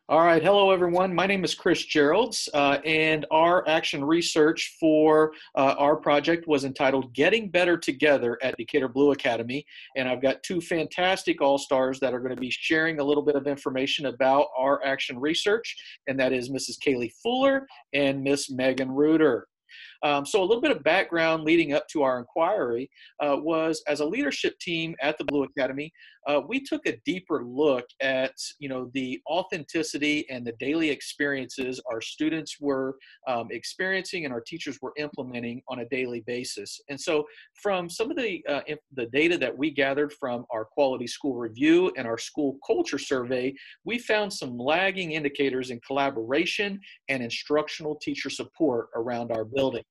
All right, hello everyone. My name is Chris Geralds, and our action research for our project was entitled Getting Better Together at Decatur Blue Academy. And I've got two fantastic all-stars that are going to be sharing a little bit of information about our action research, and that is Mrs. Kaylee Fuller and Miss Megan Reuter. So a little bit of background leading up to our inquiry was, as a leadership team at the Blue Academy, we took a deeper look at the authenticity and the daily experiences our students were experiencing and our teachers were implementing on a daily basis. And so from some of the data that we gathered from our quality school review and our school culture survey, we found some lagging indicators in collaboration and instructional teacher support around our building.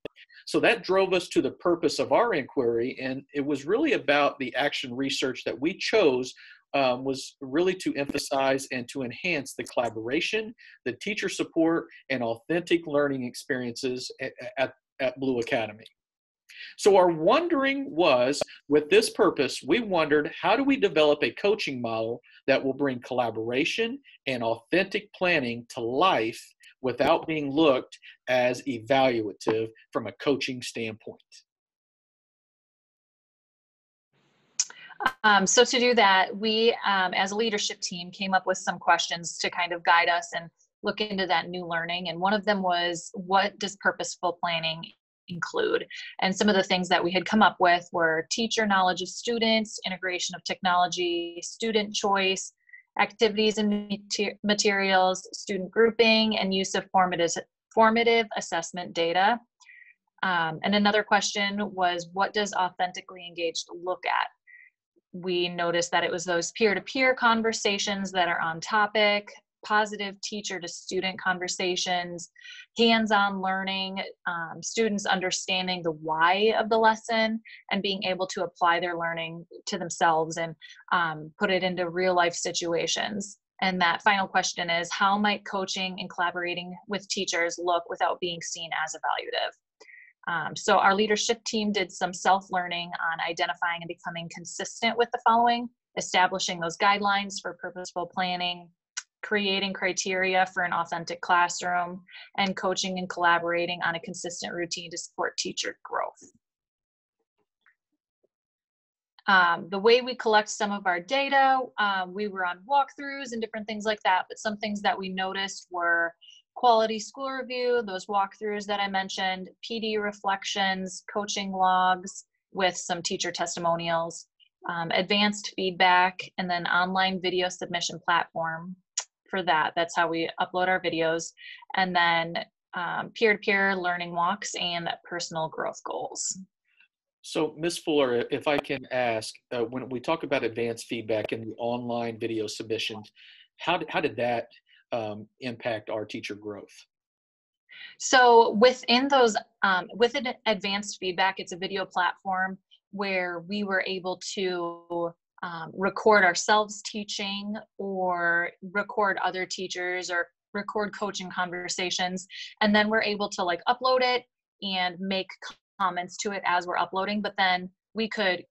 So that drove us to the purpose of our inquiry, and it was really about the action research that we chose was really to emphasize and to enhance the collaboration, the teacher support, and authentic learning experiences at Blue Academy. So our wondering was, with this purpose, we wondered, how do we develop a coaching model that will bring collaboration and authentic planning to life without being looked as evaluative from a coaching standpoint? So to do that, we, as a leadership team, came up with some questions to kind of guide us and look into that new learning. And one of them was, what does purposeful planning include? And some of the things that we had come up with were teacher knowledge of students, integration of technology, student choice, activities and materials, student grouping, and use of formative assessment data. And another question was, what does authentically engaged look at? We noticed that it was those peer-to-peer conversations that are on topic, positive teacher-to-student conversations, hands-on learning, students understanding the why of the lesson and being able to apply their learning to themselves and put it into real-life situations. And that final question is, how might coaching and collaborating with teachers look without being seen as evaluative? So our leadership team did some self-learning on identifying and becoming consistent with the following: establishing those guidelines for purposeful planning, creating criteria for an authentic classroom, and coaching and collaborating on a consistent routine to support teacher growth. The way we collect some of our data, we were on walkthroughs and different things like that, but some things that we noticed were quality school review, those walkthroughs that I mentioned, PD reflections, coaching logs with some teacher testimonials, advanced feedback, and then online video submission platform for that. That's how we upload our videos. And then peer-to-peer learning walks and personal growth goals. So, Ms. Fuller, if I can ask, when we talk about advanced feedback and the online video submissions, how did that impact our teacher growth? So within those, within advanced feedback, it's a video platform where we were able to record ourselves teaching or record other teachers or record coaching conversations. And then we're able to like upload it and make comments to it as we're uploading, but then we could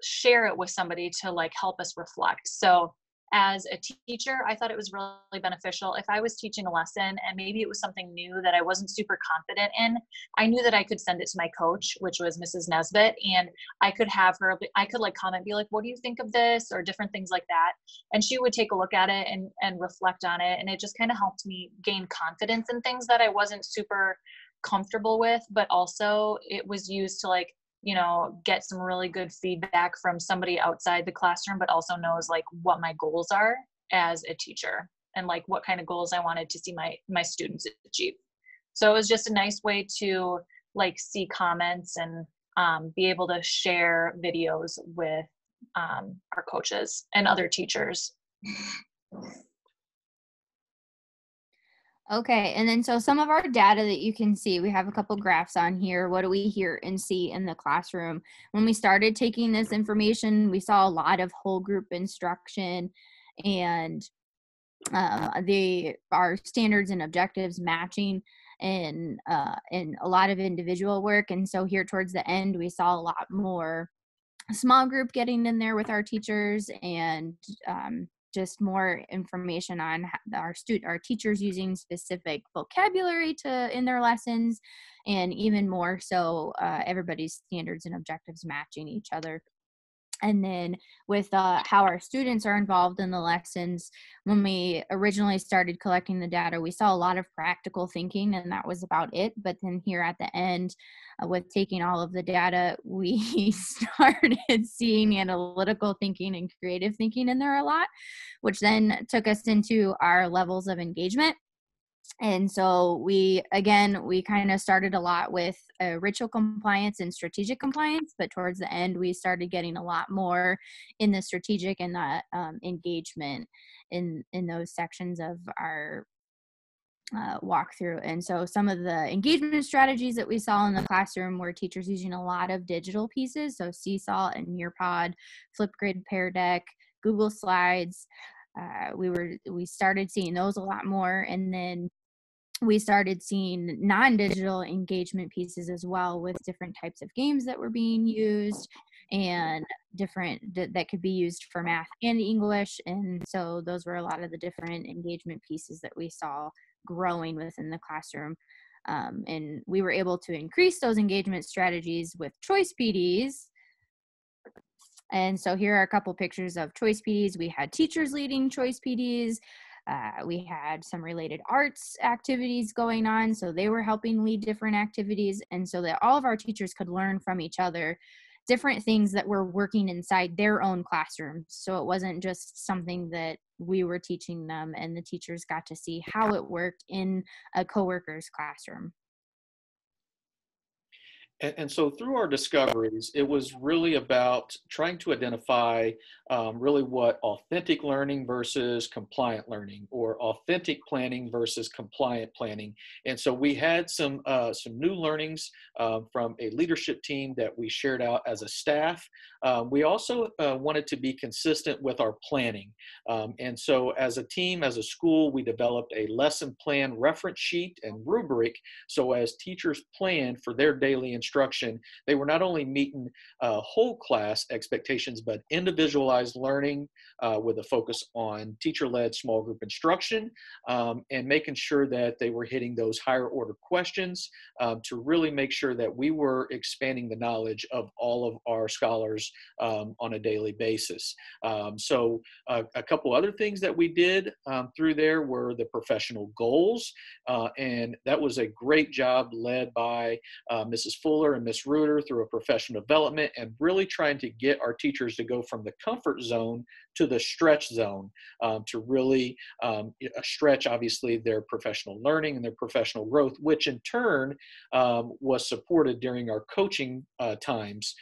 share it with somebody to like help us reflect. So as a teacher, I thought it was really beneficial. If I was teaching a lesson and maybe it was something new that I wasn't super confident in, I knew that I could send it to my coach, which was Mrs. Nesbitt, and I could have her, I could like comment, be like, what do you think of this? Or different things like that. And she would take a look at it and reflect on it. And it just kind of helped me gain confidence in things that I wasn't super comfortable with, but also it was used to like, you know, get some really good feedback from somebody outside the classroom, but also knows like what my goals are as a teacher and like what kind of goals I wanted to see my students achieve. So it was just a nice way to like see comments and be able to share videos with our coaches and other teachers. Okay, and then so some of our data that you can see, we have a couple graphs on here. What do we hear and see in the classroom? When we started taking this information, we saw a lot of whole group instruction and our standards and objectives matching and a lot of individual work. And so here towards the end, we saw a lot more small group getting in there with our teachers and just more information on our teachers using specific vocabulary in their lessons, and even more so everybody's standards and objectives matching each other. And then with how our students are involved in the lessons, when we originally started collecting the data, we saw a lot of practical thinking, and that was about it. But then here at the end, with taking all of the data, we started seeing analytical thinking and creative thinking in there a lot, which then took us into our levels of engagement. And so we kind of started a lot with ritual compliance and strategic compliance, but towards the end, we started getting a lot more in the strategic and the engagement in those sections of our walkthrough. And so some of the engagement strategies that we saw in the classroom were teachers using a lot of digital pieces, so Seesaw and Nearpod, Flipgrid, Pear Deck, Google Slides. We started seeing those a lot more, and then we started seeing non-digital engagement pieces as well, with different types of games that were being used and that could be used for math and English. And so those were a lot of the different engagement pieces that we saw growing within the classroom. And we were able to increase those engagement strategies with choice PDs. And so here are a couple pictures of choice PDs. We had teachers leading choice PDs. We had some related arts activities going on, so they were helping lead different activities, and so that all of our teachers could learn from each other different things that were working inside their own classrooms. So it wasn't just something that we were teaching them, and the teachers got to see how it worked in a coworker's classroom. And so through our discoveries, it was really about trying to identify really what authentic learning versus compliant learning, or authentic planning versus compliant planning. And so we had some new learnings from a leadership team that we shared out as a staff. We also wanted to be consistent with our planning. And so as a team, as a school, we developed a lesson plan reference sheet and rubric. So as teachers planned for their daily instruction, they were not only meeting whole class expectations, but individualized learning with a focus on teacher-led small group instruction, and making sure that they were hitting those higher order questions to really make sure that we were expanding the knowledge of all of our scholars on a daily basis. So a couple other things that we did through there were the professional goals, and that was a great job led by Mrs. Fuller and Miss Reuter through a professional development, and really trying to get our teachers to go from the comfort zone to the stretch zone, to really stretch, obviously, their professional learning and their professional growth, which in turn was supported during our coaching times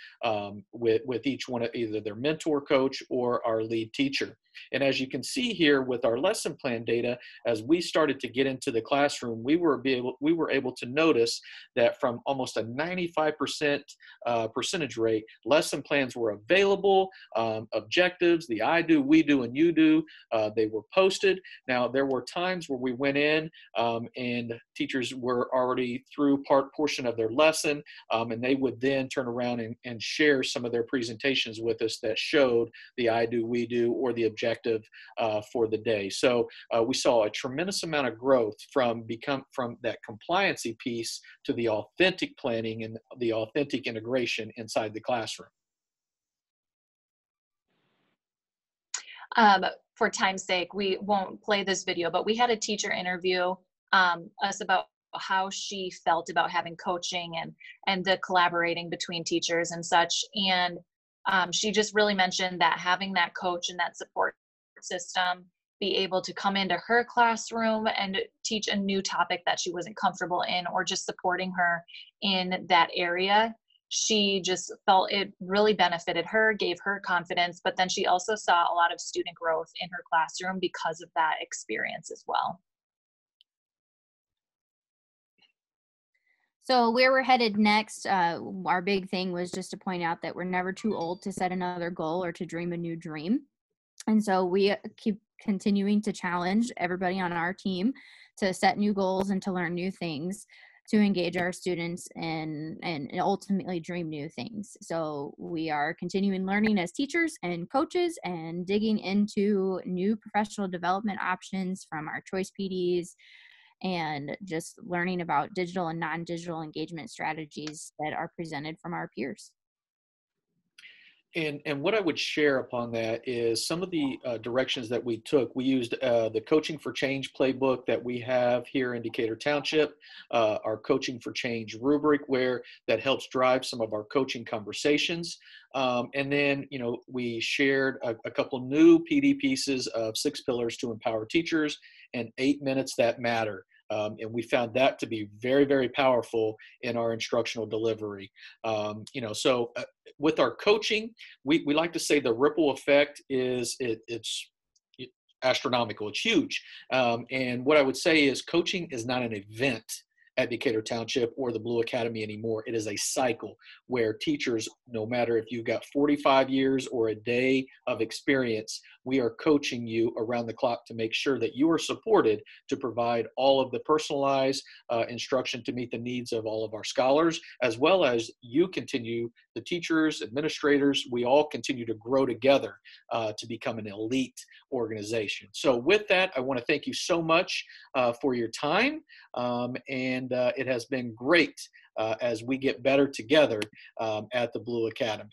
with each one of either their mentor coach or our lead teacher. And as you can see here with our lesson plan data, as we started to get into the classroom, we were able to notice that from almost a 95% percentage rate, lesson plans were available, objectives, the I do, we do, and you do, they were posted. Now, there were times where we went in and teachers were already through portion of their lesson, and they would then turn around and share some of their presentations with us that showed the I do, we do, or the objective for the day. So we saw a tremendous amount of growth from that compliancy piece to the authentic planning and the authentic integration inside the classroom. For time's sake, we won't play this video, but we had a teacher interview us about how she felt about having coaching and the collaborating between teachers and such. And she just really mentioned that having that coach and that support system be able to come into her classroom and teach a new topic that she wasn't comfortable in, or just supporting her in that area. She just felt it really benefited her, gave her confidence, but then she also saw a lot of student growth in her classroom because of that experience as well. So where we're headed next, our big thing was just to point out that we're never too old to set another goal or to dream a new dream. And so we keep continuing to challenge everybody on our team to set new goals and to learn new things, to engage our students and ultimately dream new things. So we are continuing learning as teachers and coaches and digging into new professional development options from our choice PDs, and just learning about digital and non-digital engagement strategies that are presented from our peers. And what I would share upon that is some of the directions that we took. We used the Coaching for Change playbook that we have here in Decatur Township, our Coaching for Change rubric, where that helps drive some of our coaching conversations. And then, we shared a couple new PD pieces of 6 pillars to empower teachers and 8 minutes that matter. And we found that to be very, very powerful in our instructional delivery. So with our coaching, we like to say the ripple effect is it's astronomical. It's huge. And what I would say is coaching is not an event at Decatur Township or the Blue Academy anymore. It is a cycle where teachers, no matter if you've got 45 years or a day of experience, we are coaching you around the clock to make sure that you are supported to provide all of the personalized instruction to meet the needs of all of our scholars, as well as you continue, the teachers, administrators, we all continue to grow together to become an elite organization. So with that, I want to thank you so much for your time. And it has been great as we get better together at the Blue Academy.